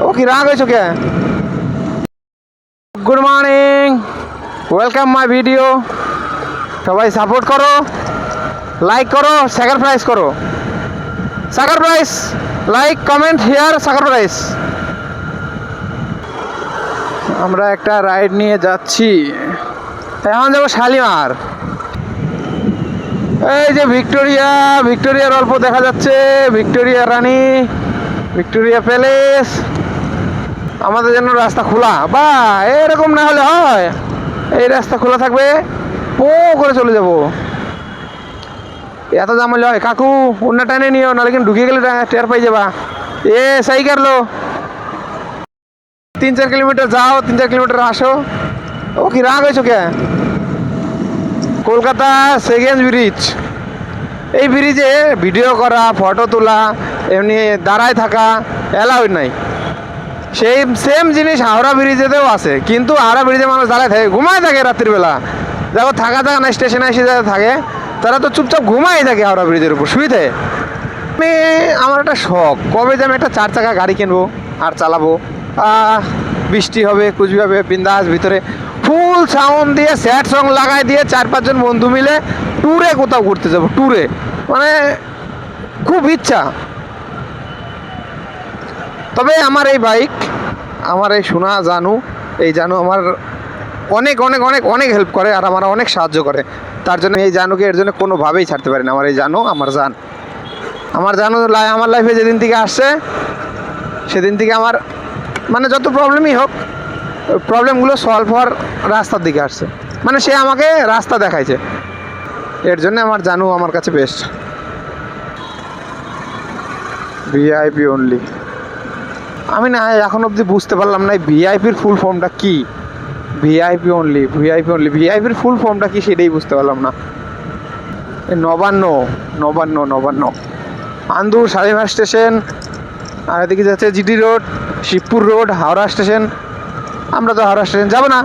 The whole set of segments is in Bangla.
ও কি রাগ হয়েছো কে? Good morning, welcome my video. সবাই সাপোর্ট করো, লাইক করো, স্যাক্রিফাইস করো। Sacrifice, like, comment here, sacrifice. আমরা একটা রাইড নিয়ে যাচ্ছি, এখন যাবো শালিমার। এই যে ভিক্টোরিয়া, ভিক্টোরিয়ার অল্প দেখা যাচ্ছে, ভিক্টোরিয়া রানী, ভিক্টোরিয়া প্যালেস। আমাদের জন্য রাস্তা খোলা, বা এরকম না হলে হয়। এই রাস্তা খোলা থাকবে, পো করে চলে যাব। এত জাম হলে হয়? কাকু অন্য টাইনে নিও, নাহলে কিন্তু ঢুকে গেলে টের পাই যাবা। এ সাই কারলো 3-4 কিলোমিটার যাও, 3-4 কিলোমিটার আসো। ও কি রাগ হয়েছো কে? Kolkata second bridge. এই ব্রিজে ভিডিও করা, ফটো তোলা, এমনি দাঁড়ায় থাকা অ্যালাউ নাই। সেই সেম জিনিস হাওড়া ব্রিজেতেও আছে, কিন্তু হাওড়া ব্রিজে মানুষ দাঁড়ায় থাকে, ঘুমায় থাকে রাত্রিবেলা। যারা থাকা না স্টেশনে এসে যারা থাকে, তারা তো চুপচাপ ঘুমাই থাকে হাওড়া ব্রিজের উপর শুইতে। আমি আমার একটা শখ, কবে যে আমি একটা 4 চাকা গাড়ি কিনবো আর চালাবো। বৃষ্টি হবে, কুচবিহার বিন্দাস ভিতরে ফুল সাউন্ড দিয়ে, স্যাড সং লাগাই দিয়ে 4-5 জন বন্ধু মিলে ট্যুরে কোথাও ঘুরতে যাবো। ট্যুরে মানে খুব ইচ্ছা। তবে আমার এই বাইক, আমার এই সোনা জানু, এই জানু আমার অনেক অনেক অনেক অনেক হেল্প করে, আর আমার অনেক সাহায্য করে। তার জন্য এই জানুকে এর জন্য কোনোভাবেই ছাড়তে পারি না। আমার এই জানু আমার জান, আমার জানু আমার লাইফে যেদিন থেকে আসছে, সেদিন থেকে আমার মানে যত প্রবলেমই হোক, প্রবলেমগুলো সলভ হওয়ার রাস্তার দিকে আসছে। মানে সে আমাকে রাস্তা দেখাইছে, এর জন্য আমার জানু আমার কাছে বেস্ট। VIP only. আমি না এখন অবধি বুঝতে পারলাম না ভিআইপির ফুল ফর্মটা কি। ভিআইপি অনলি, ভিআইপি অনলি, ভিআইপির ফুল ফর্মটা কি সেটাই বুঝতে পারলাম না। নবান্ন, নবান্ন, নবান্ন, আন্দুর, শালিমার স্টেশন, আর এদিকে যাচ্ছে GT road, Shibpur road, Howrah station. আমরা তো হাওড়া স্টেশন যাব না,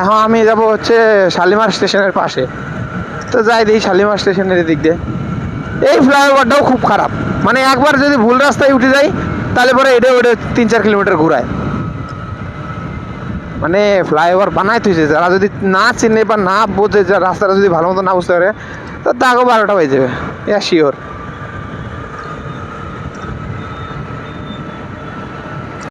এখন আমি যাব হচ্ছে শালিমার স্টেশনের পাশে। তো যাই দিই শালিমার স্টেশনের দিক দিয়ে। এই ফ্লাইওভারটাও খুব খারাপ, মানে একবার যদি ভুল রাস্তায় উঠে যাই, তাহলে পরে এটা 3-4 কিলোমিটার ঘুরায়। মানে ফ্লাইওভার বানায় তুইছে, যারা যদি না চিনে বা না বোঝে, রাস্তাটা যদি ভালো মতো না বুঝতে পারে, তো তাকেও 12টা হয়ে যাবে, শিওর।